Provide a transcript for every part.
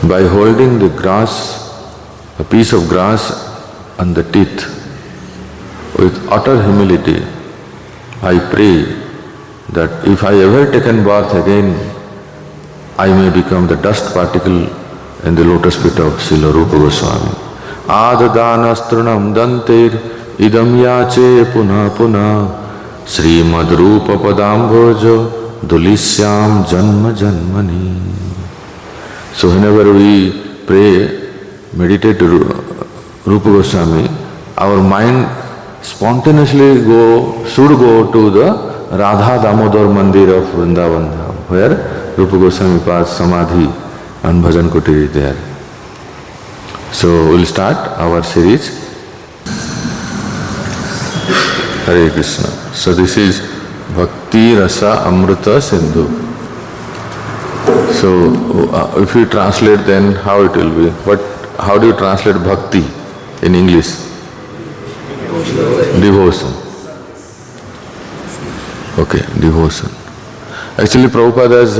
By holding the grass, a piece of grass on the teeth, with utter humility, I pray that if I ever taken birth again, I may become the dust particle in the lotus feet of Srila Rupa Goswami. Adadanastrunam dantir idam yache puna puna Srimad Rupa Padambhojo Dulisyam Janma Janmani. So whenever we pray, meditate to Rupa Goswami, our mind spontaneously should go to the Radha Damodar Mandir of Vrindavan, where Rupa Goswami Pad's Samadhi and Bhajan Kutir is there. So we'll start our series. Hare Krishna. So this is Bhakti Rasa Amrita Sindhu. So if you translate, then how it will be? How do you translate Bhakti in English? Devotion. Okay, devotion. Actually, Prabhupada has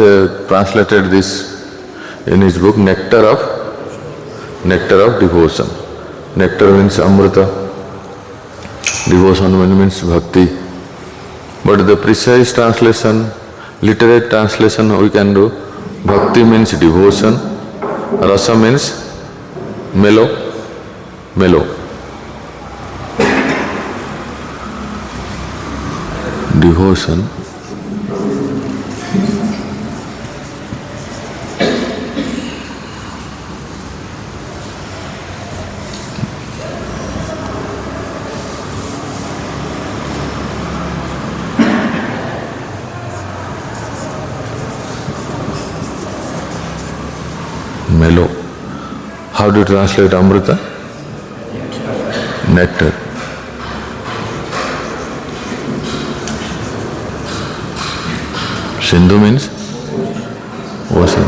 translated this in his book Nectar of Devotion. Nectar means Amrita, devotion means Bhakti. But the precise translation, literate translation we can do, Bhakti means devotion, Rasa means mellow. Devotion. Mellow. How do you translate Amrita? Nectar. Sindhu means ocean.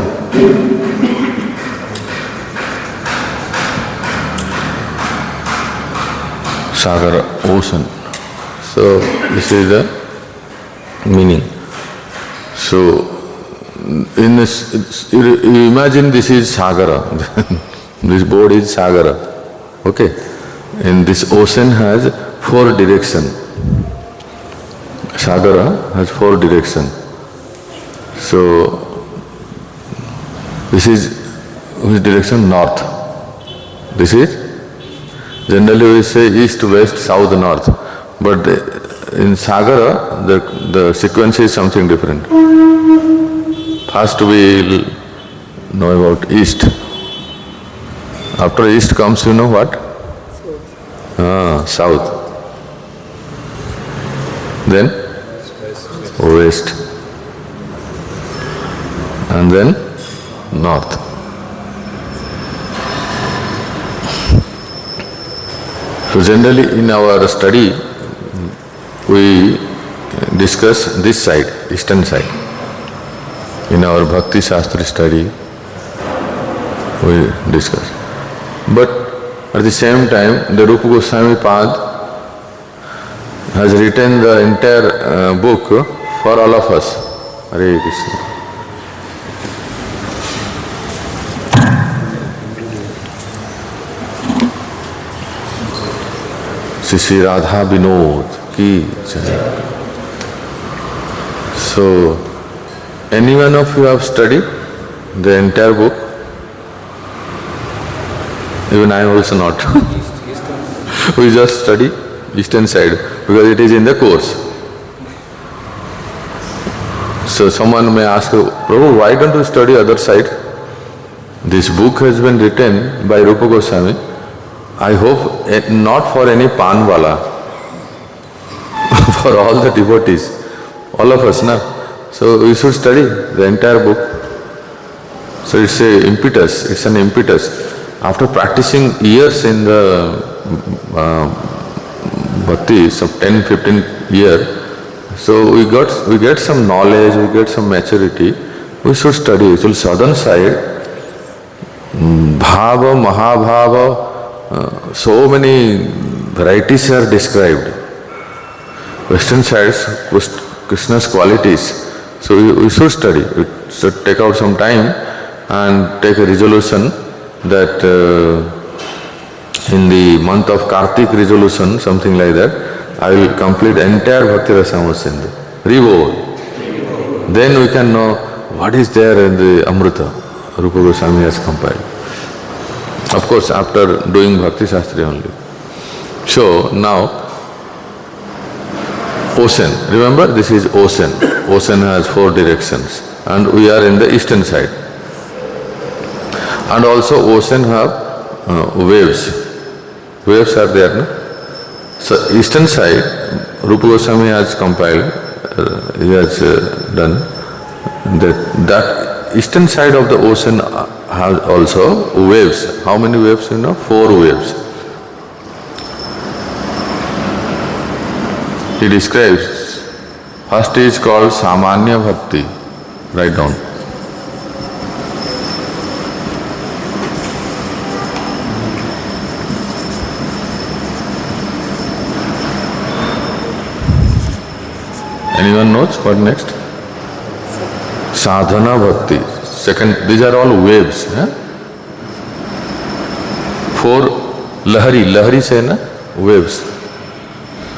Sagara, ocean. So this is the meaning. So in this, you imagine this is Sagara. This board is Sagara. Okay. And this ocean has 4 directions. Sagara has 4 directions. So this is which direction? North. This is generally we say east, west, south, north. But in Sagara the sequence is something different. First we will know about east. After east comes, you know what? South. Then west. And then north. So generally in our study we discuss this side, eastern side. In our Bhakti Shastra study we discuss. But at the same time the Rupa Goswami Pad has written the entire book for all of us. Hare Krishna. Shri Radha Vinod ki jai. So, any one of you have studied the entire book? Even I also not. We just study eastern side because it is in the course. So someone may ask, Prabhu, why don't you study other side? This book has been written by Rupa Goswami. I hope not for any panwala, for all the devotees, all of us, na. So we should study the entire book. So it's an impetus. After practicing years in the bhakti, some 10-15 years, so we get some knowledge, we get some maturity. We should study. So southern side, bhava, mahabhava, so many varieties are described. Western sides, Krishna's qualities. So we should study. We should take out some time and take a resolution that in the month of Kartik resolution, something like that, I will complete entire Bhakti Rasamrita Sindhu. Revolt. Then we can know what is there in the Amrita Rupa Goswami has compiled. Of course, after doing Bhakti Shastri only. So now, ocean. Remember, this is ocean. Ocean has 4 directions, and we are in the eastern side. And also, ocean have waves. Waves are there, no? So, eastern side, Rupa Goswami has compiled, he has done that eastern side of the ocean has also waves. How many waves you know? 4 waves. He describes, first is called Samanya Bhakti. Write down. Anyone knows what next? Sadhana Bhakti. Second, these are all waves. 4 lahari. Lahari say na? Waves.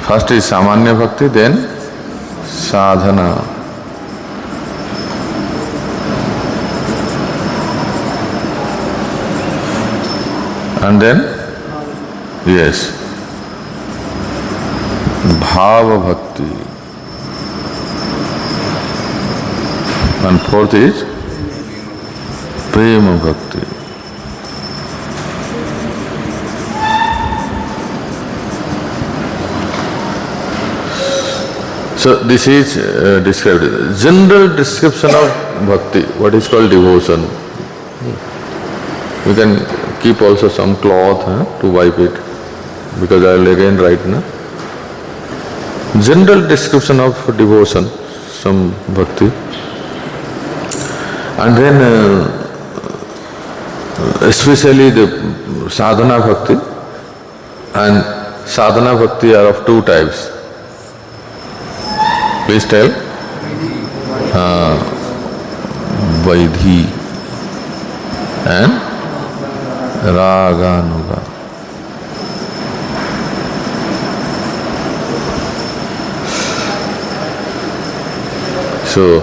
First is Samanya Bhakti, then Sadhana. And then, yes, Bhava Bhakti. And 4th is Prema Bhakti. So this is described. General description of bhakti, what is called devotion. You can keep also some cloth to wipe it, because I will again write. General description of devotion, some bhakti. And then especially the sadhana bhakti. And sadhana bhakti are of 2 types. Please tell. Vaidhi and Raganuga. So,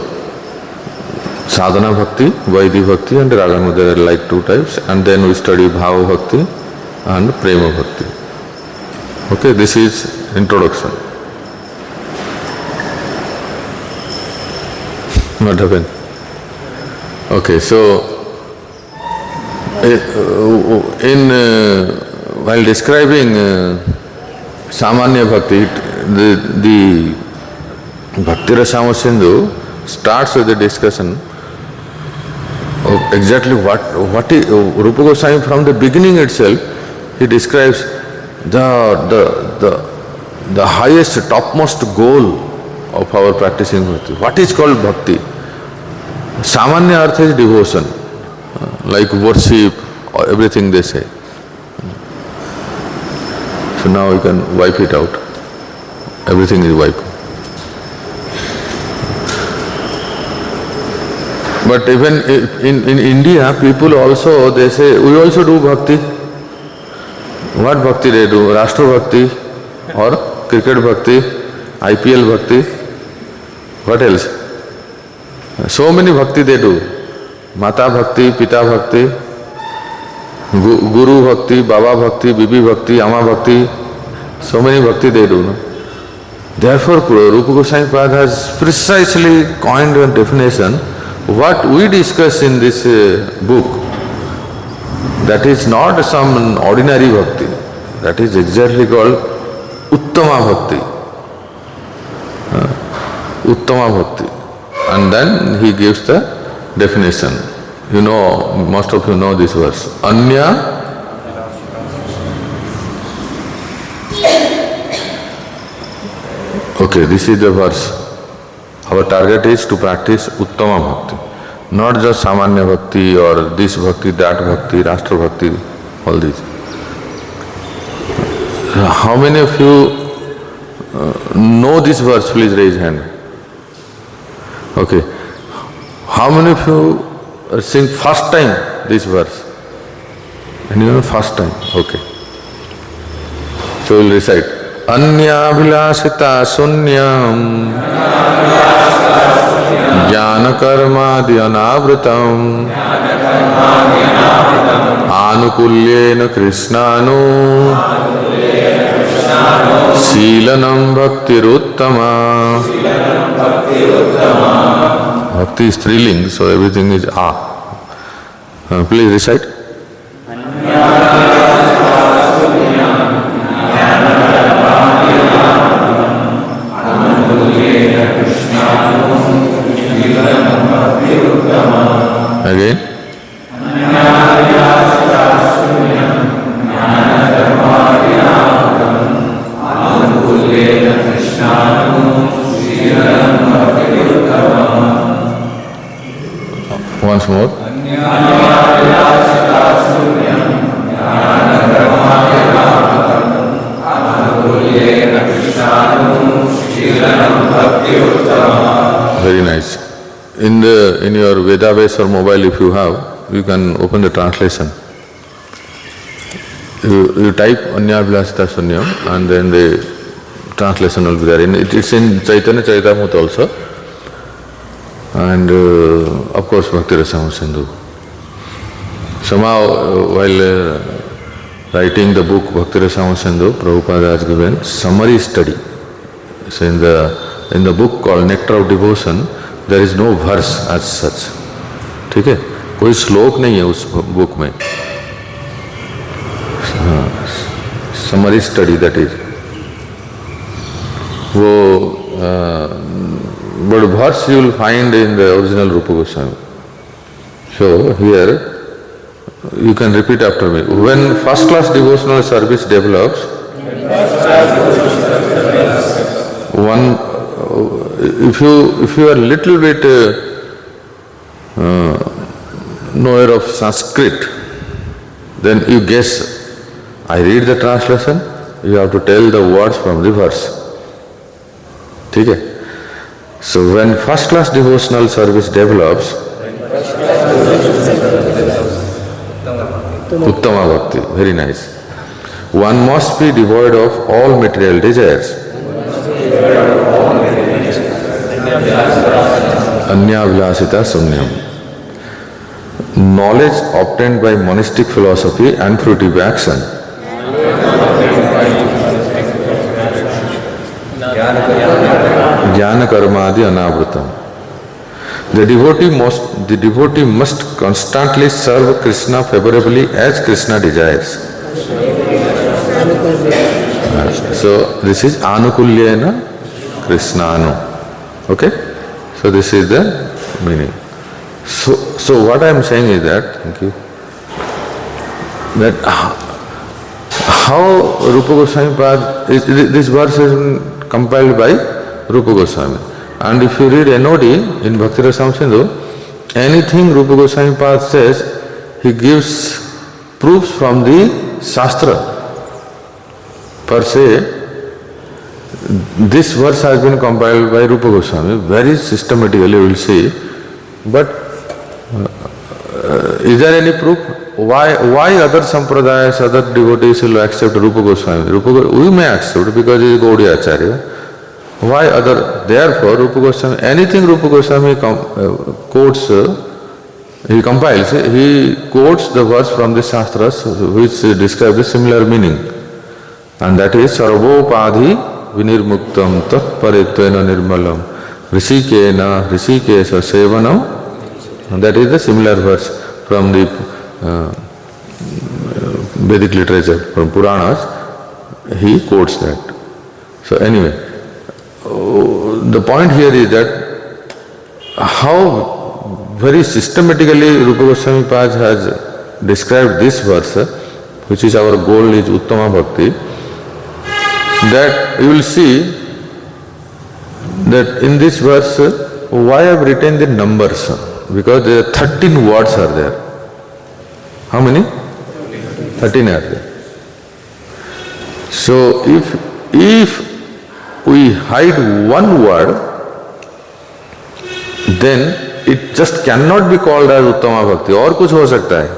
sadhana bhakti, Vaidhi bhakti and Raganuga, there are like 2 types. And then we study Bhava bhakti and Prema bhakti. Okay, this is introduction. What happened? Okay, so while describing Samanya Bhakti, the Bhakti Rasamrita Sindhu starts with the discussion of exactly what is Rupa Goswami. From the beginning itself, he describes the highest, topmost goal of our practicing bhakti. What is called bhakti? Samanya artha is devotion, like worship, or everything they say. So now you can wipe it out. Everything is wiped. But even in India, people also, they say, we also do bhakti. What bhakti they do? Rashtra bhakti or cricket bhakti, IPL bhakti. What else? So many bhakti they do. Mata bhakti, Pita bhakti, Guru bhakti, Baba bhakti, Bibi bhakti, Ama bhakti. So many bhakti they do. No? Therefore, Rupa Goswami Pad has precisely coined a definition. What we discuss in this book, that is not some ordinary bhakti. That is exactly called Uttama bhakti. Uttama bhakti. And then he gives the definition. You know, most of you know this verse. Anya okay, this is the verse. Our target is to practice Uttama Bhakti. Not just Samanya Bhakti or this Bhakti, that Bhakti, Rashtra Bhakti, all these. How many of you know this verse? Please raise hand. Okay. How many of you sing first time this verse? Anyone first time? Okay. So we'll recite. Anyabhilasita sunyam jnana karmadi anavritam anukulyena krishnanu Sheelanam bhaktiruttama. Bhakti is thrilling, so everything is please recite. Again. Once more. Very nice. In your Vedabase or mobile, if you have, you can open the translation. You type Anyabhilasita Sunyam and then the translation will be there. It's in Chaitanya Charitamrita also. And of course Bhakti Rasamrita Sindhu. Somehow while writing the book Bhakti Rasamrita Sindhu, Prabhupada has given summary study. So in the book called Nectar of Devotion, there is no verse as such. ठीक है? कोई श्लोक नहीं है उस book में. Summary study that is. But verse you will find in the original Rupa Goswami. So here you can repeat after me. When first class devotional service develops, if you are little bit knower of Sanskrit, then you guess. I read the translation, you have to tell the words from the verse. ठीक है? So when first class devotional service develops, Uttama Bhakti, very nice. One must be devoid of all material desires. Anyabhilasita Sunyam. Knowledge obtained by monastic philosophy and fruitive action. Jnana karmadi anavritam. The devotee must constantly serve Krishna favorably as Krishna desires. So this is anukulyena krishnanu. Okay? So this is the meaning. So what I am saying is that, thank you, that how Rupa Goswami Pad, this verse has been compiled by Rupa Goswami. And if you read NOD in Bhakti Rasamrita Sindhu, anything Rupa Goswami Pad says, he gives proofs from the Shastra. Per se, this verse has been compiled by Rupa Goswami, very systematically you will see. But is there any proof? Why other sampradayas, other devotees will accept Rupa Goswami? We may accept because he is Gaudiya Acharya. Why other? Therefore, Rupa Goswami, anything Rupa Goswami quotes, he compiles, he quotes the verse from the Shastras which describe the similar meaning. And that is, Sarvopadhi vinirmuktam tat paritvena nirmalam rishikena rishikesa sevanam. And that is the similar verse from the Vedic literature, from Puranas. He quotes that. So anyway, the point here is that how very systematically Rupa Goswami Pad has described this verse, which is our goal is Uttama Bhakti, that you will see that in this verse, why I have written the numbers? Because there are 13 words are there. How many? 13 are there. So if we hide one word, then it just cannot be called as Uttama Bhakti. और कुछ हो सकता है.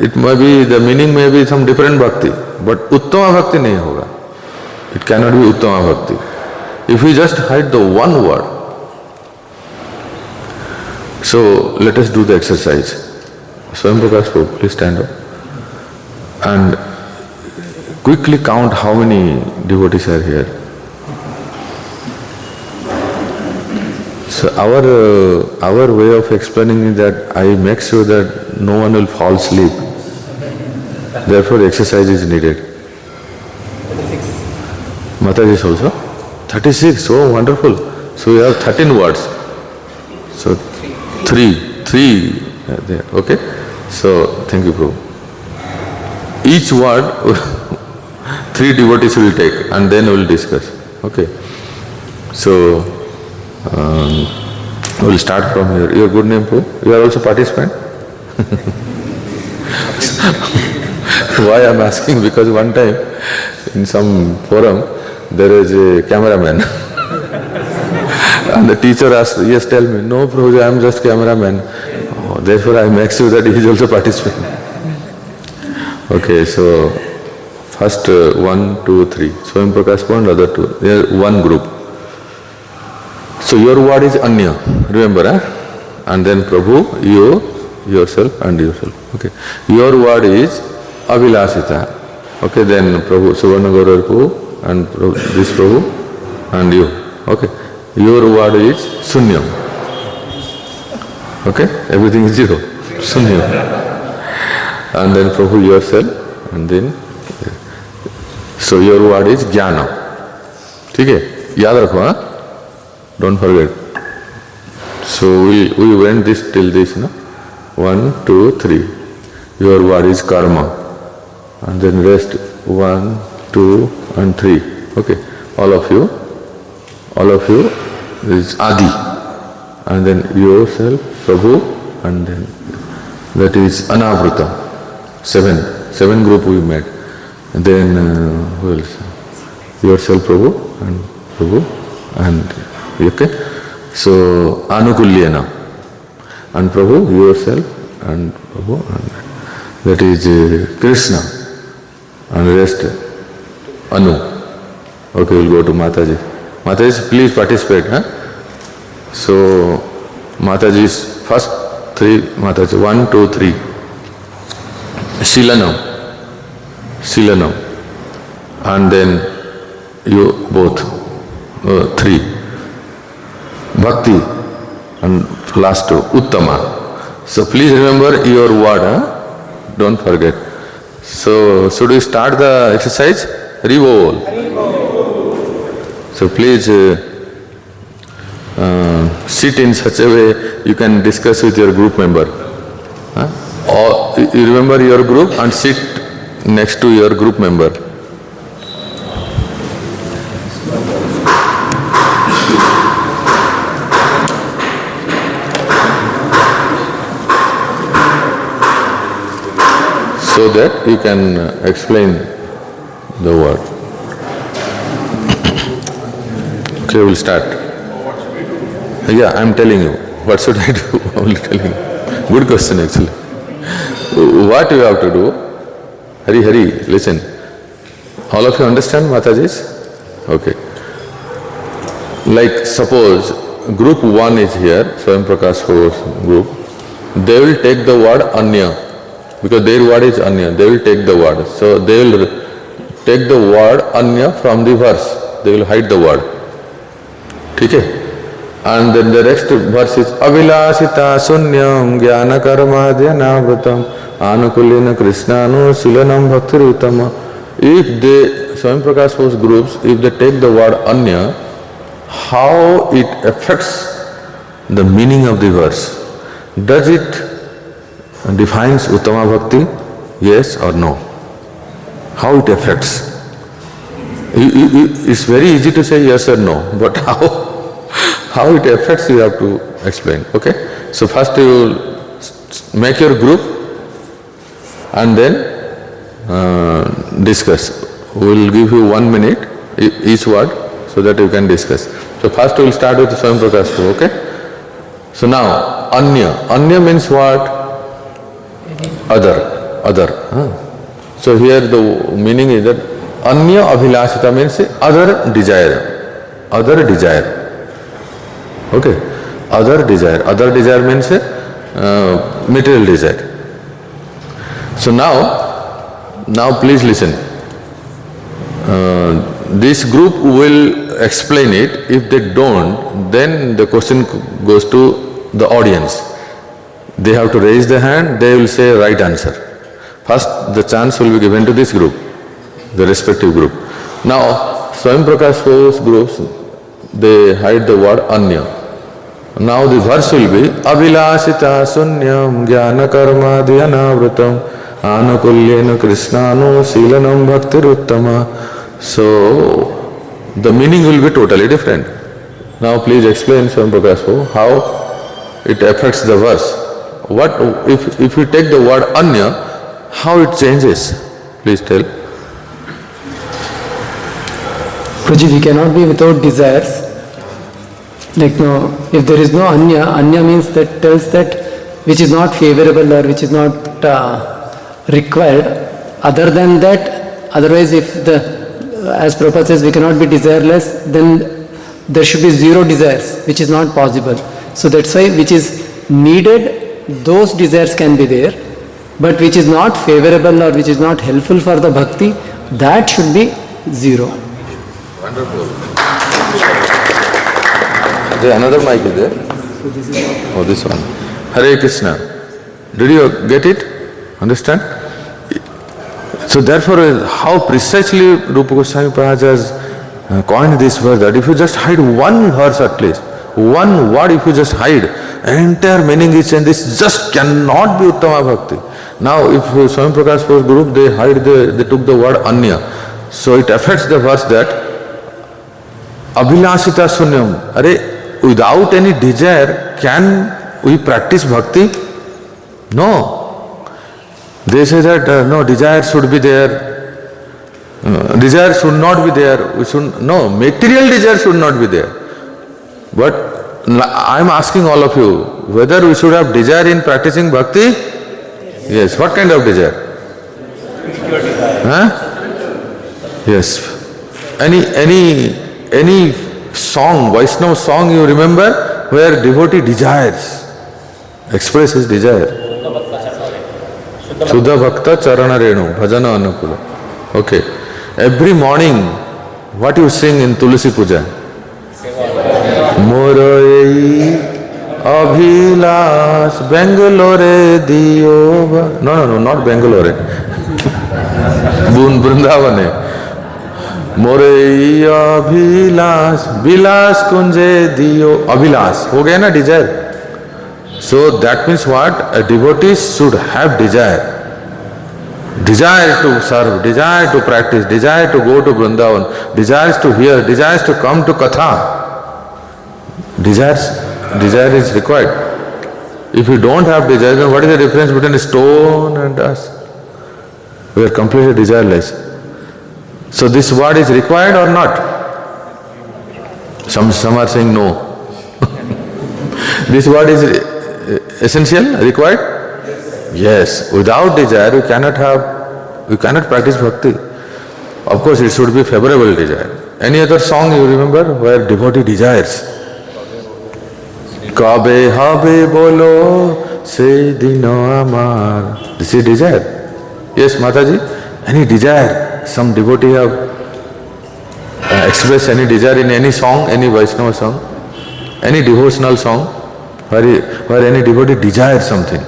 It may be, the meaning may be some different bhakti, but Uttama Bhakti नहीं होगा. It cannot be Uttama Bhakti. If we just hide the one word. So let us do the exercise. Swayam Prakash Prabhu, please stand up. And quickly count how many devotees are here. So our way of explaining is that I make sure that no one will fall asleep. Therefore exercise is needed. 36. Mataji is also? 36, oh wonderful. So we have 13 words. So three there, okay? So thank you Prabhu. Each word 3 devotees will take and then we will discuss, okay? So we'll start from here. Your good name Prabhu? You are also participant? Why I am asking? Because one time in some forum there is a cameraman and the teacher asked, yes tell me, no Prabhuji, I am just cameraman. Oh, therefore I make sure that he is also participating. Okay, so first 1, 2, 3. Swayam Prakash and other 2. They are one group. So your word is Anya, remember, and then Prabhu, you, yourself and yourself. Okay. Your word is Abhilasita. Okay, then Prabhu, Suvarna Gaurav Prabhu and Prabhu, this Prabhu and you. Okay. Your word is Sunyam. Okay, everything is 0. Sunyam. And then Prabhu yourself and then, so your word is Jnana. ठीक है, याद रखो हाँ. Don't forget. So we went this till this, no? 1, 2, 3. Your word is karma. And then rest 1, 2 and 3. Okay. All of you is Adi. And then yourself, Prabhu, and then that is Anavruta. 7 group we made. And then who else? Yourself, Prabhu and okay. So Anukulyena and Prabhu, yourself and Prabhu, and that is Krishna and rest Anu. Okay, we'll go to Mataji. Mataji, please participate. Huh? So Mataji's first 3, Mataji, 1, 2, 3. Shilanam. And then you both, 3. Bhakti and last 2, Uttama. So please remember your word, don't forget. So should we start the exercise? Rivol. So please sit in such a way you can discuss with your group member. Or you remember your group and sit next to your group member. So that you can explain the word. Okay, we'll start. Yeah, I'm telling you. What should I do? I'm only telling you. Good question actually. What you have to do? Hari, listen. All of you understand Mataji's? Okay. Like suppose group 1 is here, Swayam Prakash group. They will take the word Anya. Because their word is Anya, they will take the word. So they will take the word Anya from the verse. They will hide the word. Okay? And then the next verse is Abhilasita Sunyam Jnana Karma Dhyanavratam Anukulina Krishnanu Silanam Bhaktir Uttama. If they, Swayam Prakash groups, if they take the word Anya, how it affects the meaning of the verse? Does it defines Uttama Bhakti? Yes or no? How it affects? It's very easy to say yes or no, but how it affects you have to explain, okay? So first you will make your group and then discuss. We will give you 1 minute each word. so that you can discuss. So first we will start with Swayam Prakash Prabhu, okay? So now, Anya. Anya means what? Other. So here the meaning is that Anya Abhilashita means other desire. Okay? Other desire. Other desire means material desire. So now please listen. This group will explain it. If they don't, then the question goes to the audience. They have to raise the hand, they will say right answer. First, the chance will be given to this group, the respective group. Now, Swayam Prakash Prabhu's groups, they hide the word Anya. Now the verse will be Abhilashita Sunyam Jnana Karma Dhyanavritam Anukulyena Krishnano Silanam Bhaktiruttama. So, the meaning will be totally different. Now please explain, Swayam Prakash Prabhu, how it affects the verse. What if you take the word Anya, how it changes? Please tell. Prabhuji, we cannot be without desires. Like no, if there is no Anya means that tells that which is not favorable or which is not required. Other than that, otherwise if as Prabhupada says, we cannot be desireless, then there should be zero desires, which is not possible. So that's why which is needed, those desires can be there, but which is not favorable or which is not helpful for the bhakti, that should be zero. Wonderful. There another mic is there? Oh, this one. Hare Krishna. Did you get it? Understand? So therefore, how precisely Rupa Goswami Maharaj has coined this verse, that if you just hide one verse at least, one word if you just hide, entire meaning is changed. This just cannot be Uttama Bhakti. Now if Swayam Prakash Prabhu's group, they took the word Anya. So it affects the verse that Abhilashita Sunyam. Without any desire, can we practice Bhakti? No. They say that no, desire should be there. Desire should not be there. No, material desire should not be there. But I am asking all of you, whether we should have desire in practicing Bhakti? Yes. What kind of desire? Yes. Any song, Vaishnava song you remember, where devotee desires, expresses desire? Shuddha Bhakta Charana Renu, Bhajana Anukula. Okay. Every morning, what you sing in Tulsi Puja? Morai Abhilash Bangalore Diyo. No, not Bangalore. Brindavane. Morai Abhilash Bilas Kunje Diyo. Abhilash. Ho gaya na desire. So that means what? A devotee should have desire. Desire to serve, desire to practice, desire to go to Vrindavan, desires to hear, desires to come to Katha. Desire is required. If you don't have desire, then what is the difference between a stone and us? We are completely desireless. So this word is required or not? Some are saying no. This word is essential, required? Yes. Without desire, we cannot practice bhakti. Of course, it should be favorable desire. Any other song you remember where devotee desires? Kabe habe bolo se dino amar. This is desire. Yes, Mataji? Any desire? Some devotee have expressed any desire in any song, any Vaishnava song, any devotional song, where any devotee desires something.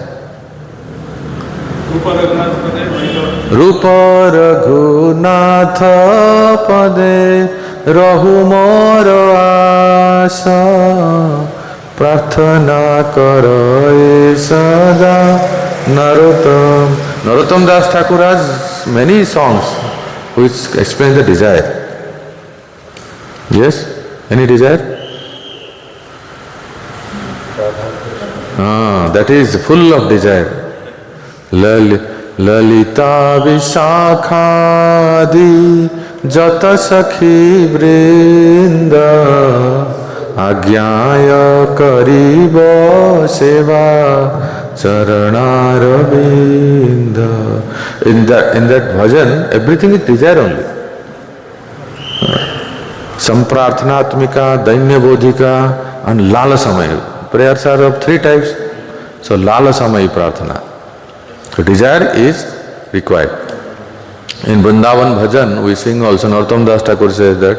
Rupa Raghunatha Pade Rahu Moro Asa Prarthana Karaye Sada Narottam. Narottam Das Thakur has many songs which explain the desire. Yes? Any desire? That is full of desire. Lalita Vishakhadi jata sakhi vrinda agyaya kariva seva charanaravinda. In that bhajan, everything is desire only. Samprarthanatmika, dainya bodhika and lalasamaya. Prayers are of three types. So lalasamaya prarthana. So desire is required. In Vrindavan bhajan we sing also, Narottam Das Thakur says that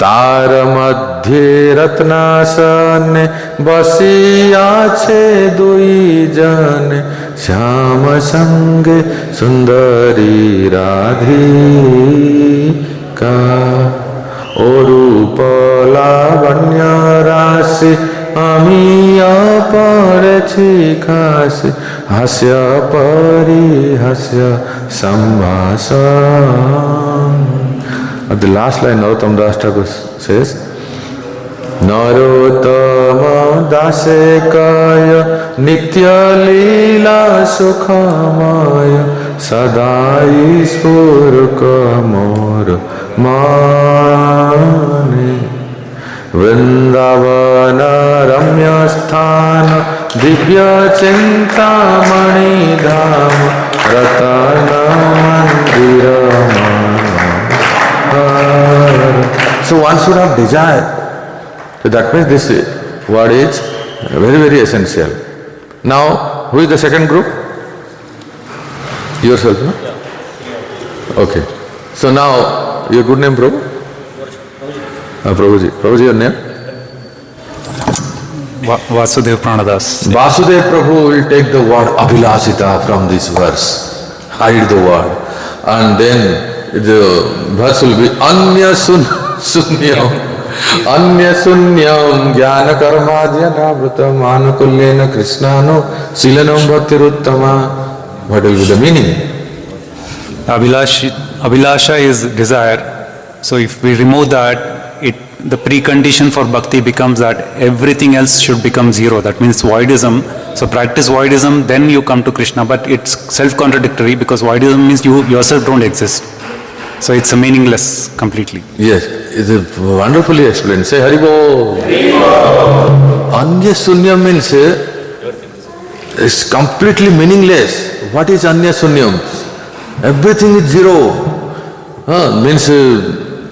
तार मध्य रत्नासन बसिया छे दुई जन श्याम संग सुंदरी राधिका ओ रूप लावण्य राशि अमिया पड़े खास हास्य परिहास्य संभाषण. At the last line, Narottam Das Thakur says, Narottama dase kaya nitya lila sukhamaya sadai spurka mor mane Vrindavana ramya sthana divya chintamani dhama ratana mandira. So one should have desire. So that means this word is very, very essential. Now, who is the second group? Yourself, no? Okay. So now, your good name, Prabhu? Prabhuji. Prabhuji, your name? Vasudev Pranadas. Vasudev Prabhu will take the word Abhilasita from this verse. Hide the word. And then the verse will be Anya Sunyam Anya Sunyam Jnana Karmadhya Navrutam Anukulyena Krishnano Silanam Bhaktiruttama. What will be the meaning? Abhilasha is desire. So if we remove that, the precondition for bhakti becomes that everything else should become zero. That means voidism. So practice voidism, then you come to Krishna. But it's self-contradictory because voidism means you yourself don't exist. So it's meaningless completely. Yes, it is wonderfully explained. Say Haribo. Anya Sunyam means it's completely meaningless. What is Anya Sunyam? Everything is zero. Means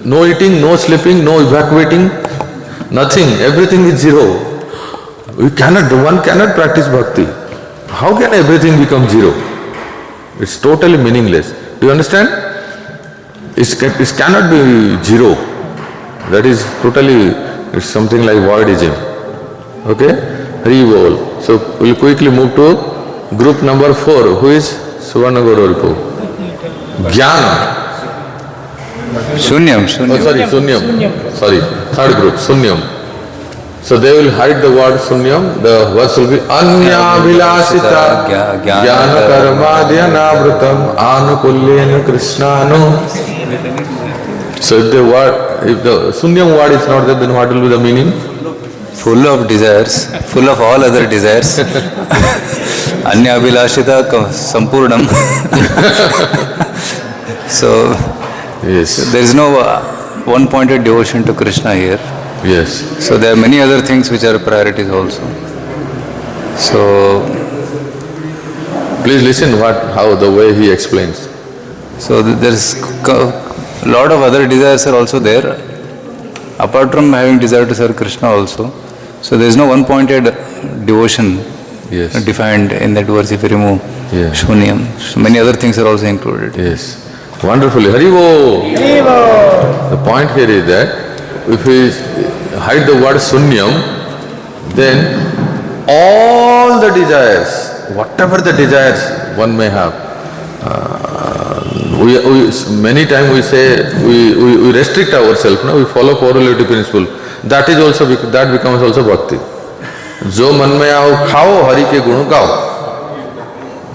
no eating, no sleeping, no evacuating, nothing. Everything is zero. One cannot practice bhakti. How can everything become zero? It's totally meaningless. Do you understand? It cannot be zero. That is totally, it's something like voidism. Okay? Hari Bol. So we'll quickly move to group number 4. Who is Suvarna Gauraripu? Jnana. Sunyam. Sunyam. Sorry, third group, Sunyam. So they will hide the word Sunyam. The verse will be Anya Vilasita Jnana Karmadhya Navrutam Anukulyena Krishnano. So if the Sunyam word is not there, then what will be the meaning? Full of desires, full of all other desires. Anya Abhilashita Sampurnam. So yes, there is no one-pointed devotion to Krishna here. Yes. So there are many other things which are priorities also. So please listen how the way he explains. So there is a lot of other desires are also there, apart from having desire to serve Krishna also. So there is no one-pointed devotion defined in that verse if you remove Shunyam. So many other things are also included. Yes. Wonderfully. Haribo! The point here is that if we hide the word Sunyam, then all the desires, whatever the desires one may have, many times we say we restrict ourselves, no? We follow correlative principle. That becomes also bhakti. Jo man mein aao khao, Hari ke gun gao.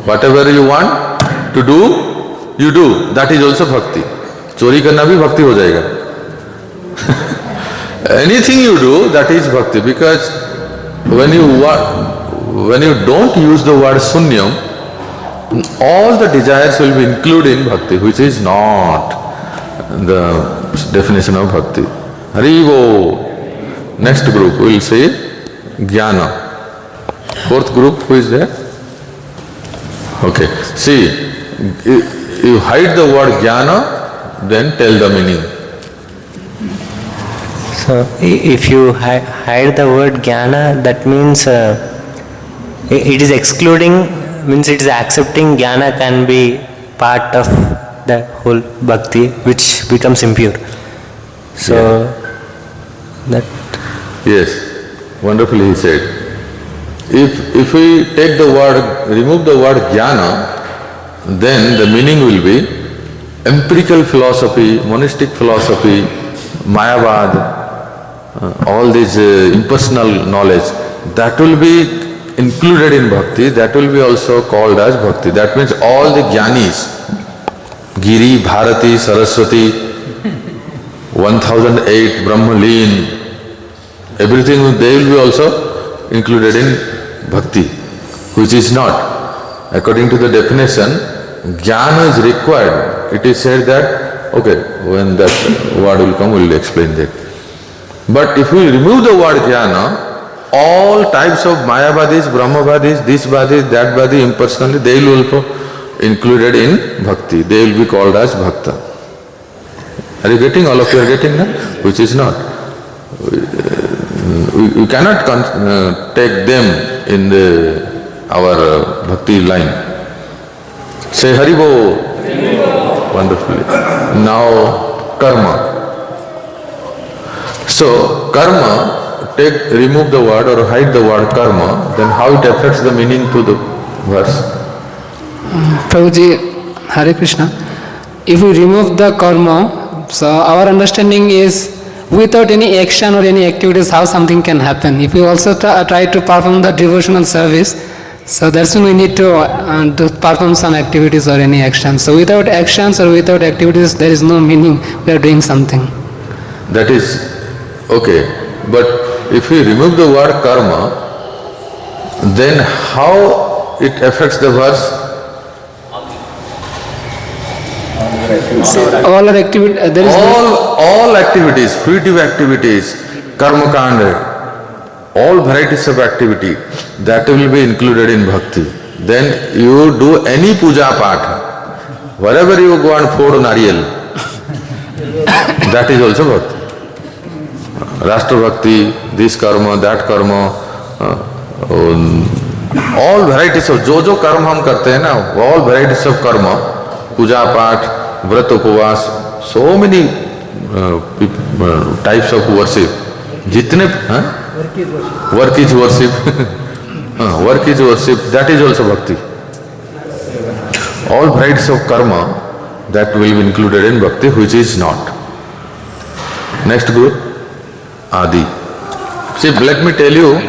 Whatever you want to do, you do. That is also bhakti. Chori karna bhi bhakti ho jayega. Anything you do, that is bhakti. Because when you don't use the word Sunyam, all the desires will be included in bhakti, which is not. the definition of bhakti. Haribo. Next group we will say jnana. Fourth group, who is there? Okay. See, you hide the word jnana, then tell the meaning. So, if you hide the word jnana, that means it is excluding, means it is accepting jnana can be part of the whole bhakti, which becomes impure. So, that... Yes, wonderfully he said. If we take the word, remove the word jnana, then the meaning will be empirical philosophy, monistic philosophy, Mayavad, all this impersonal knowledge, that will be included in bhakti, that will be also called as bhakti. That means all the jnanis, Giri, Bharati, Saraswati, 1008, Brahmalin, everything they will be also included in bhakti, which is not. According to the definition, jnana is required. It is said that, okay, when that word will come, we will explain that. But if we remove the word jnana, all types of Mayavadis, Brahmavadis, this Vadi, that Vadi, impersonally, they will also included in bhakti. They will be called as bhakta. Are you getting? All of you are getting that? Which is not. We cannot take them in our bhakti line. Say Haribo. Wonderfully. Now karma. So karma, remove the word or hide the word karma, then how it affects the meaning to the verse? Prabhuji, Hare Krishna. If we remove the karma, so our understanding is without any action or any activities, how something can happen. If we also try to perform the devotional service, so that's when we need to perform some activities or any action. So without actions or without activities, there is no meaning we are doing something. That is okay. But if we remove the word karma, then how it affects the verse? All our activities, there is all activities, fruitive activities, karma kanda, all varieties of activity, that will be included in bhakti. Then you do any puja path, wherever you go and pour nariyal, that is also bhakti. Rashtra bhakti, this karma, that karma, all varieties of jo karma हम करते हैं ना, all varieties of karma, puja path, Vrat Upavas, so many types of worship. Jitne, work is worship. Work is worship, that is also bhakti. All varieties of karma, that will be included in bhakti, which is not. Next group, Adi. See, let me tell you,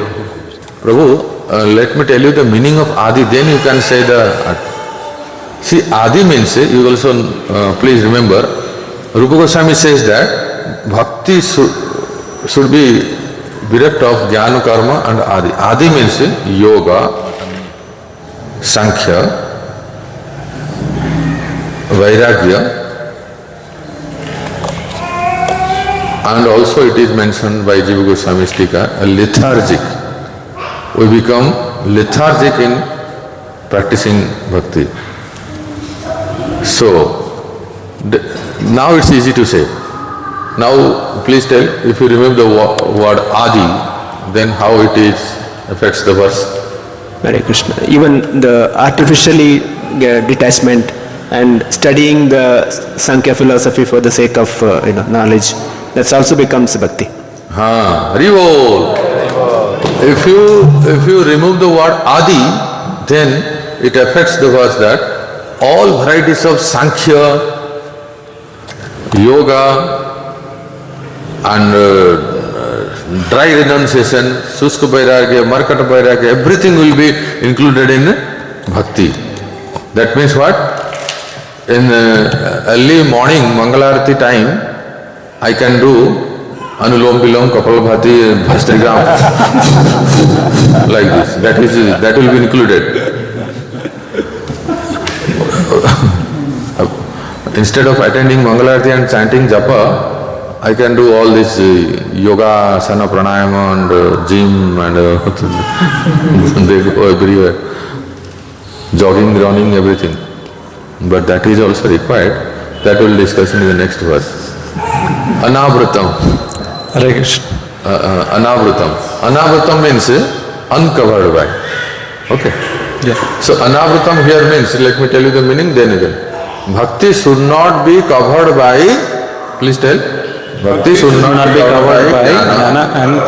Prabhu, let me tell you the meaning of Adi, then you can say the... See, Adi means, you also please remember, Rupa Goswami says that bhakti should be bereft of jnana karma and Adi. Adi means yoga, sankhya, vairagya, and also it is mentioned by Jiva Goswami's Tika, a lethargic. We become lethargic in practicing bhakti. So, now it's easy to say. Now, please tell, if you remove the word Adi, then how it is affects the verse? Hare Krishna. Even the artificially detachment and studying the Sankhya philosophy for the sake of knowledge, that also becomes bhakti. Haribol. If you remove the word Adi, then it affects the verse that all varieties of Sankhya, Yoga, and dry renunciation, Suska Vairagya, Markata Vairagya, everything will be included in bhakti. That means what? In early morning, Mangalarati time, I can do Anulom Bilom, Kapalabhati, Bhastrigram, like this. That will be included. instead of attending Mangalarti and chanting japa, I can do all this yoga, asana, pranayama and gym and they go everywhere, jogging, running, everything. But that is also required. That we'll discuss in the next verse. Anavrutam. Hare Krishna. Anavrutam. Anavrutam means uncovered by. Okay. Yeah. So anavrutam here means, let me tell you the meaning then again. Bhakti should not be covered by, please tell. Bhakti should not be covered by jnana and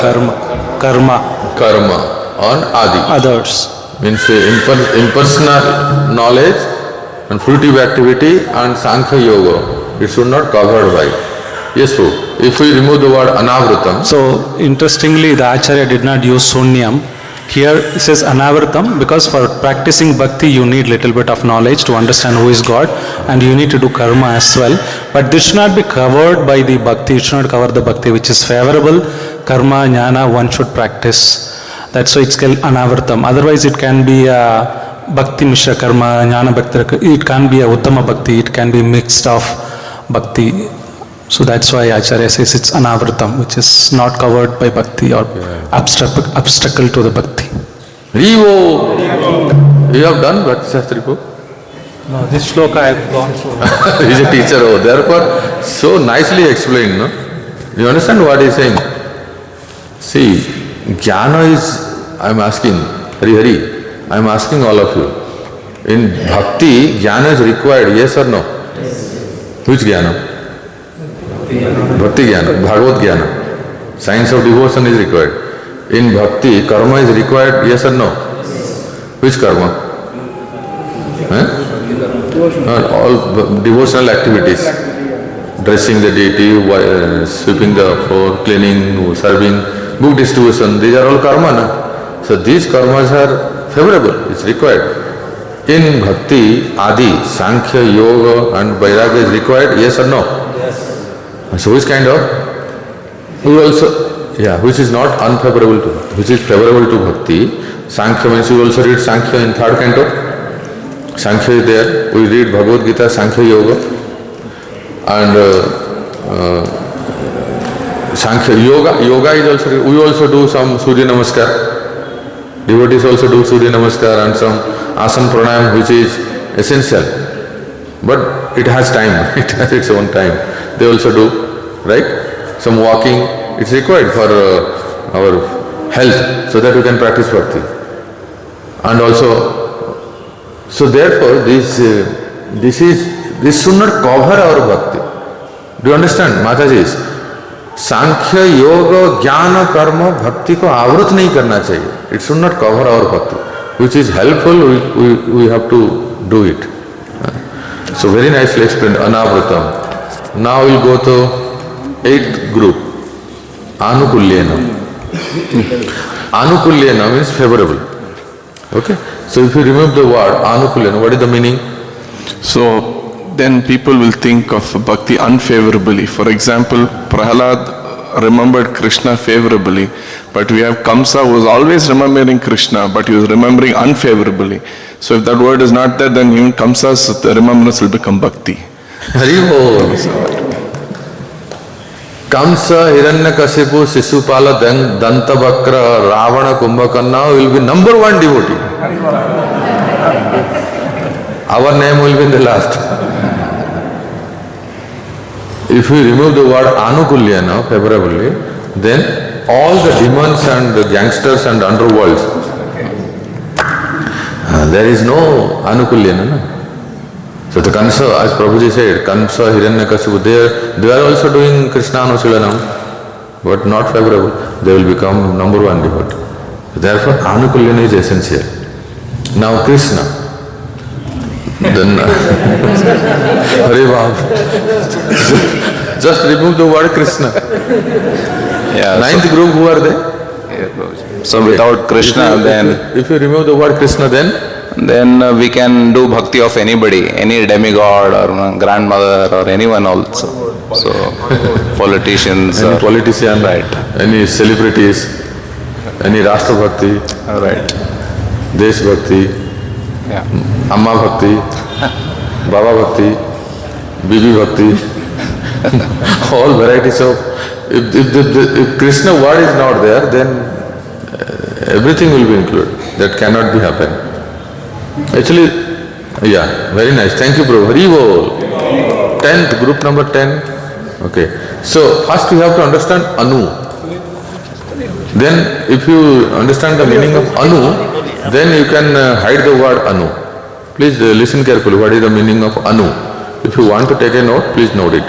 karma. Karma on adi. Others. Means impersonal knowledge and fruitive activity and Sankhya Yoga. It should not covered by. Yes, Prabhu. If we remove the word anavrutam. So interestingly, the Acharya did not use sunyam. Here it says anavrutam because for practicing bhakti you need little bit of knowledge to understand who is God and you need to do karma as well. But this should not be covered by the bhakti, it should not cover the bhakti which is favorable. Karma, jnana, one should practice. That's why it's called anavrutam. Otherwise it can be a bhakti mishra karma, jnana bhakti, it can be a uttama bhakti, it can be mixed of bhakti. So that's why Acharya says it's anavrutam, which is not covered by bhakti or obstacle to the bhakti. Rivo! You have done Bhakti Shastri book? No, this shloka I have gone through. He is a teacher over there, therefore so nicely explained, no? You understand what he is saying? See, jnana is, I am asking, Hari, I am asking all of you. In bhakti, jnana is required, yes or no? Yes. Which jnana? Bhakti jnana, Bhagavad jnana. Science of devotion is required. In bhakti, karma is required, yes or no? Yes. Which karma? All devotional activities. Dressing the deity, sweeping the floor, cleaning, serving, book distribution, these are all karma, na? So these karmas are favorable, it's required. In bhakti, adi, sankhya, yoga and vairagya is required, yes or no? Yes. So which kind of? Which is not unfavorable to, which is favorable to bhakti. Sankhya means we also read Sankhya in 3rd canto. Sankhya is there, we read Bhagavad Gita, Sankhya Yoga. And Sankhya Yoga is also, we also do some Surya Namaskar. Devotees also do Surya Namaskar and some Asana Pranayam which is essential. But it has time, it has its own time. They also do, right? Some walking, it's required for our health so that we can practice bhakti. And also, so therefore this should not cover our bhakti. Do you understand, Mataji? Sankhya, Yoga, Jnana, Karma, Bhakti ko avrut nahi karna chahiye. It should not cover our bhakti. Which is helpful, we have to do it. So very nicely explained, anavrutam. Now we'll go to 8th group, anukulyena. Anukulyena means favorable. Okay? So if you remove the word anukulyena, what is the meaning? So then people will think of bhakti unfavorably. For example, Prahalad remembered Krishna favorably, but we have Kamsa who was always remembering Krishna, but he was remembering unfavorably. So if that word is not there, then even Kamsa's remembrance will become bhakti. Haribol. Kamsa, Hiranyakasipu, Sisupala, Dantabakra, Ravana, Kumbhakarna will be number 1 devotee. Our name will be in the last. If we remove the word anukulyena favorably, then all the demons and the gangsters and underworlds, there is no anukulyena. No? So the Kansa, as Prabhuji said, Kansa, Hiranyakasipu, they are also doing Krishna Anusilanam, but not favorable. They will become number 1 devotee. Therefore, anukulyena is essential. Now Krishna. Then, Hare Bab. Just remove the word Krishna. Yeah, 9th group, who are they? So without Krishna, if you remove the word Krishna, then we can do bhakti of anybody, any demigod or grandmother or anyone also. So politicians, any politician, right? Any celebrities, any Rashtra Bhakti, right? Desh Bhakti, Yeah. Amma Bhakti, Baba Bhakti, BB Bhakti, all varieties of, if Krishna word is not there, then everything will be included. That cannot be happen. Actually, yeah, very nice. Thank you, Prabhu. Hari Bol. 10th, group number 10. Okay. So, first you have to understand Anu. Then, if you understand the meaning of Anu, then you can hide the word Anu. Please listen carefully. What is the meaning of Anu? If you want to take a note, please note it.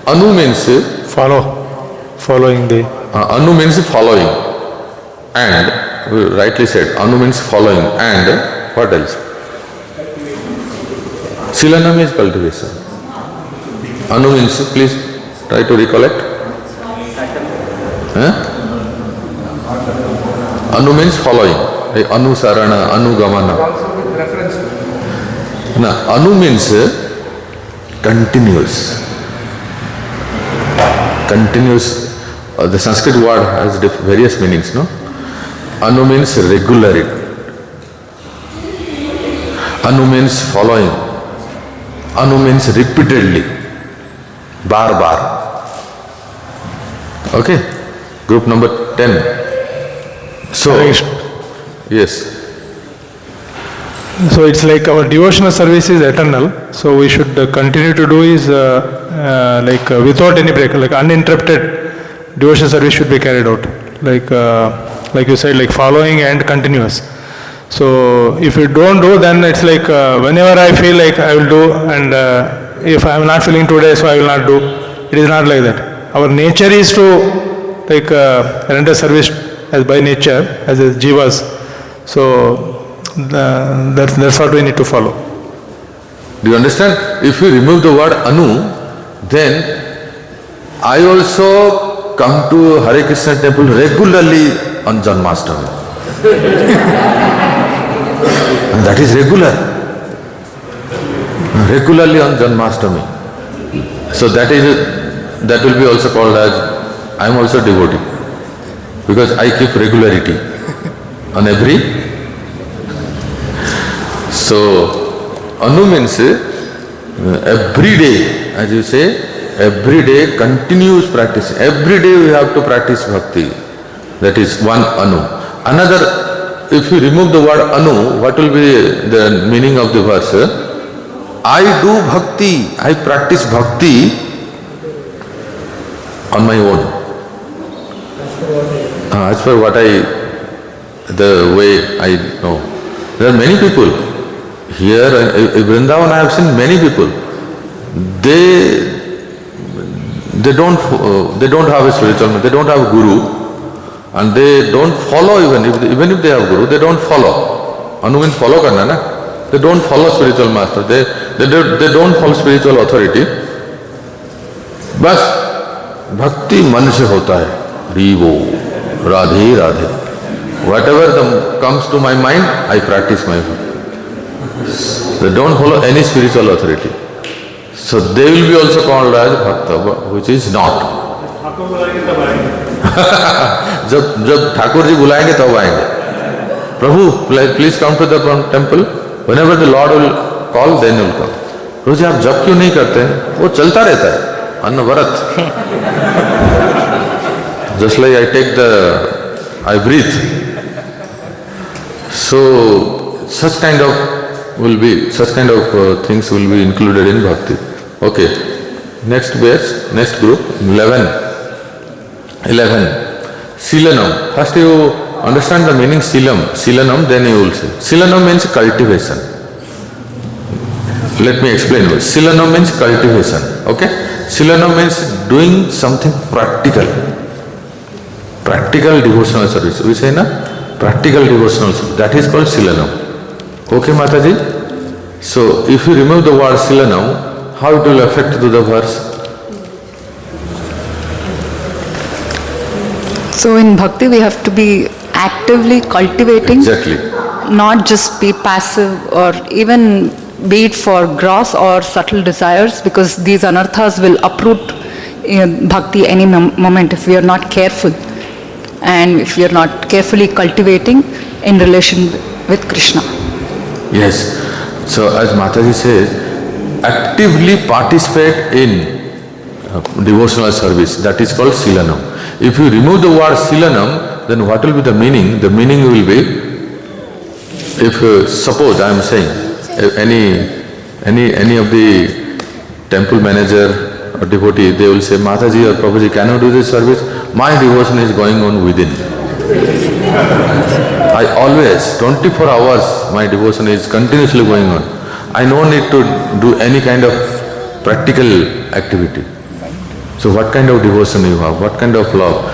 Anu means following the... Anu means following. And, rightly said, Anu means following. And, what else? Silanam is cultivation. Anu means, please try to recollect. Anu means following. Anusarana, Anugamana. Now, Anu means continuous. Continuous. The Sanskrit word has various meanings, no? Anu means regularity. Anu means following. Anu means repeatedly. Bar. Okay? Group number 10. So, yes. So it's like our devotional service is eternal. So we should continue to do is without any break, like uninterrupted devotional service should be carried out. Like you said, like following and continuous. So if you don't do, then it's like whenever I feel like I will do, and if I am not feeling today, so I will not do. It is not like that. Our nature is to render service as by nature, as a jivas. So that's what we need to follow. Do you understand? If you remove the word Anu, then I also come to Hare Krishna temple regularly on Janmashtami. And that is regular. Regularly on Janmashtami. So that will be also called as, I am also devotee. Because I keep regularity on every. So, Anu means every day, as you say, every day continuous practice. Every day we have to practice bhakti. That is one Anu. Another, if you remove the word Anu, what will be the meaning of the verse? I do bhakti, I practice bhakti on my own. As per what the way I know. There are many people. Here in Vrindavan I have seen many people. They don't have a spiritual, they don't have guru, and they don't follow even if they have guru, they don't follow. Anu means follow karna na. They don't follow spiritual master. They don't follow spiritual authority. Bas bhakti man se hota hai. Vivo, Radhe Radhe. Whatever comes to my mind, I practice my bhakti. They don't follow any spiritual authority. So they will be also called as Bhakta, which is not. जब ठाकुर जी बुलाएंगे तब आएंगे. Prabhu, please come to the temple. Whenever the Lord will call, then he will come. प्रभु जी आप जप क्यों नहीं करते हैं? वो चलता रहता है. अनवरत. Just like I breathe. So such kind of things will be included in bhakti. Okay. Next verse, next group, 11. Silanam. First you understand the meaning Silanam, then you will say. Silanam means cultivation. Let me explain you. Silanam means cultivation. Okay? Silanam means doing something practical. Practical devotional service. We say na? Practical devotional service. That is called Silanam. Okay, Mataji? So, if you remove the word Silanam, how it will affect to the verse? So, in bhakti, we have to be actively cultivating. Exactly. Not just be passive or even be it for gross or subtle desires, because these anarthas will uproot bhakti any moment if we are not careful and if we are not carefully cultivating in relation with Krishna. Yes. So as Mataji says, actively participate in devotional service. That is called silanam. If you remove the word silanam, then what will be the meaning? The meaning will be, if suppose I am saying, any of the temple manager or devotee, they will say, Mataji or Prabhuji, can you do this service? My devotion is going on within. I always, 24 hours, my devotion is continuously going on. I no need to do any kind of practical activity. So what kind of devotion you have? What kind of love?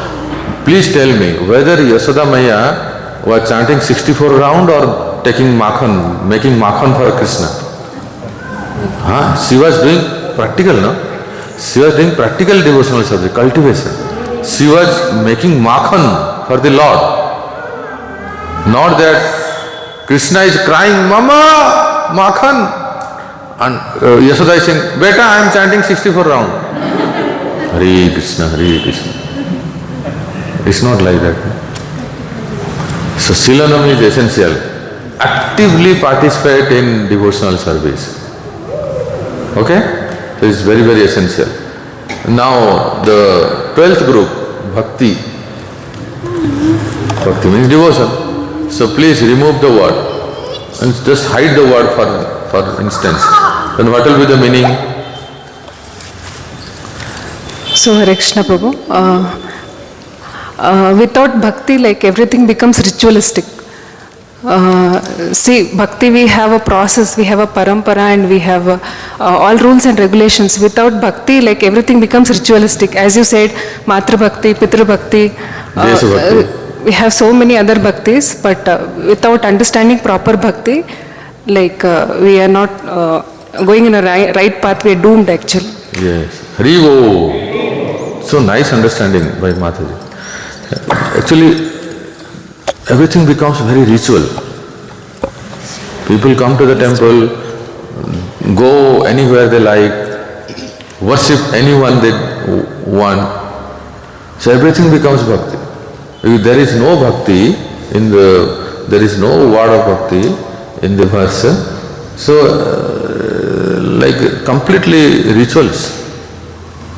Please tell me whether Yashoda Maya was chanting 64 round or taking makhan, making makhan for Krishna. She was doing practical, no? She was doing practical devotional service, cultivation. She was making makhan for the Lord. Not that Krishna is crying, Mama, makhan. And Yashoda is saying, Beta, I am chanting 64 round. Hare Krishna, Hare Krishna. It's not like that. So silanam is essential. Actively participate in devotional service. Okay? So it's very, very essential. Now the 12th group, bhakti. Bhakti means devotion. So please remove the word and just hide the word for instance. Then what will be the meaning? So Hare Krishna Prabhu, without bhakti, like everything becomes ritualistic. See, bhakti, we have a process, we have a parampara, and we have all rules and regulations. Without bhakti, like everything becomes ritualistic. As you said, matra bhakti, pitra bhakti, we have so many other bhaktis, but without understanding proper bhakti, like we are not going in a right path, we are doomed actually. Yes. Harivo. So nice understanding by Mataji. Actually, everything becomes very ritual. People come to the temple, go anywhere they like, worship anyone they want. So everything becomes bhakti. If there is no bhakti there is no word of bhakti in the verse, so like completely rituals.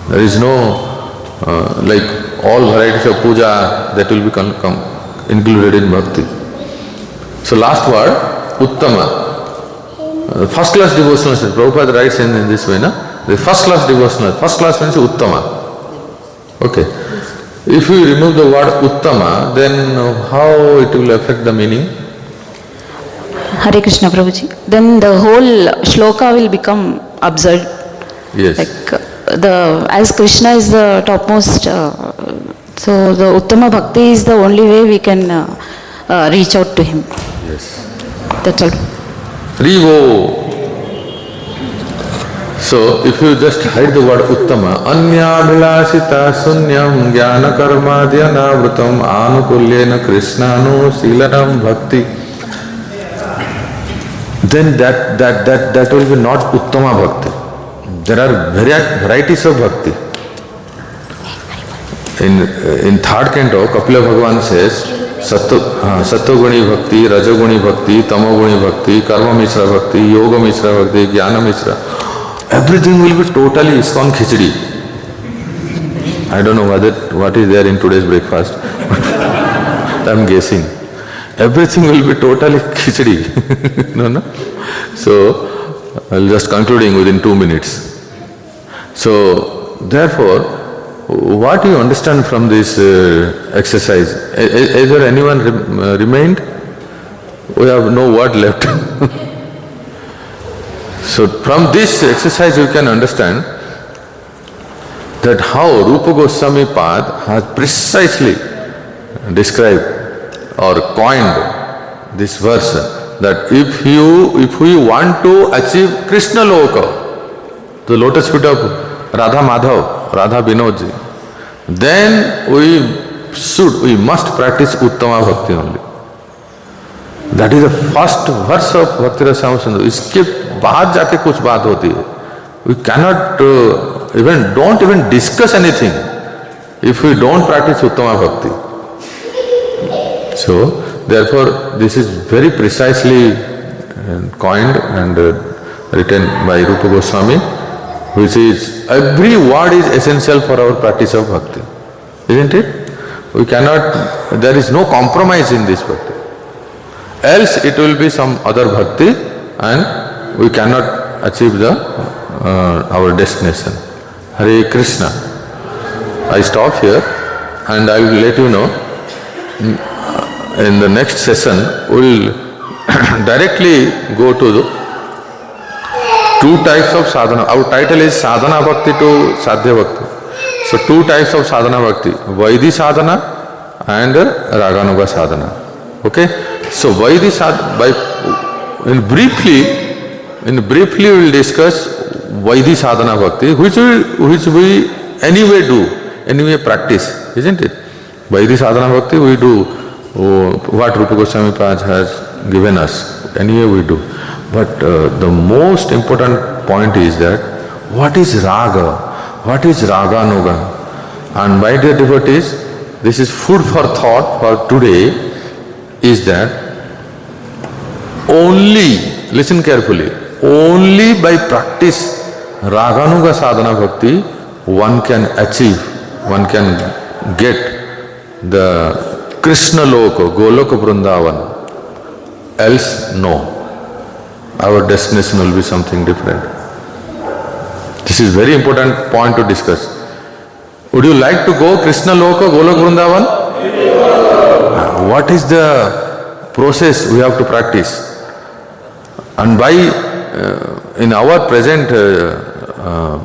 There is no like all varieties of puja that will be included in bhakti. So last word, uttama. First class devotional, Prabhupada writes in this way, na? The first class devotional, first class means uttama. Okay. If you remove the word uttama, then how it will affect the meaning? Hare Krishna Prabhuji. Then the whole shloka will become absurd. Yes. Like as Krishna is the topmost, so the Uttama Bhakti is the only way we can reach out to him. Yes. That's all. Rivo. So if you just hide the word Uttama, Anya Bhilasita Sunyam Jnana Karma Dhyanavrutam Anukulyena Krishnanu Silanam Bhakti, then that will be not Uttama Bhakti. There are varieties of bhakti. In third canto, Kapila Bhagavan says, Sattva-guni bhakti, Raja-guni bhakti, Tamo-guni bhakti, Karma-mishra bhakti, Yoga-mishra bhakti, Jnana-mishra. Everything will be totally ISKCON khichdi. I don't know what is there in today's breakfast. I am guessing. Everything will be totally khichdi. No? So, I'll just concluding within 2 minutes. So, therefore, what do you understand from this exercise? Is there anyone remained? We have no word left. So, from this exercise you can understand that how Rupa Goswami Pad has precisely described or coined this verse, that if we want to achieve Krishna Loka, the lotus feet of Radha Madhav, Radha Vinodji, then we must practice Uttama Bhakti only. That is the first verse of Bhakti Rasamrita Sindhu. इसके बाद जाके कुछ बात होती है. We cannot don't even discuss anything if we don't practice Uttama Bhakti. So, therefore, this is very precisely coined and written by Rupa Goswami, which is, every word is essential for our practice of bhakti. Isn't it? We cannot, there is no compromise in this bhakti. Else it will be some other bhakti and we cannot achieve the our destination. Hare Krishna. I stop here and I will let you know in the next session we will directly go to the two types of sadhana. Our title is Sadhana Bhakti to Saadhya Bhakti. So two types of sadhana bhakti, Vaidhi sadhana and Raganuga sadhana. Okay? So Vaidhi sadhana, in briefly we will discuss Vaidhi sadhana bhakti, which we anyway do, anyway practice, isn't it? Vaidhi sadhana bhakti we do what Rupa Goswami Pad has given us, anyway we do. But the most important point is that what is raga, what is raganuga? And my dear devotees, this is food for thought for today, is that only, listen carefully, only by practice raganuga sadhana bhakti one can achieve, one can get the Krishna Loka, Goloka Vrindavan. Else, no. Our destination will be something different. This is very important point to discuss. Would you like to go Krishna Loka, Goloka Vrindavan? What is the process we have to practice? And by, in our present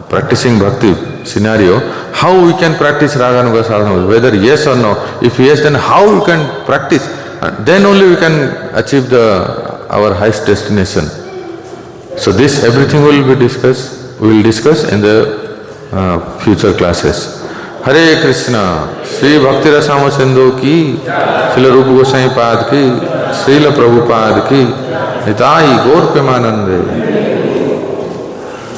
practicing bhakti scenario, how we can practice Raganuga sadhana, whether yes or no. If yes, then how we can practice? Then only we can achieve our highest destination. So this everything will be discussed, we will discuss in the future classes. Hare Krishna, Sri Bhakti Rasama Sindhu ki, Srila Rupa Goswami Pad ki, Srila Prabhupada ki, Nitai Gaur Premanande.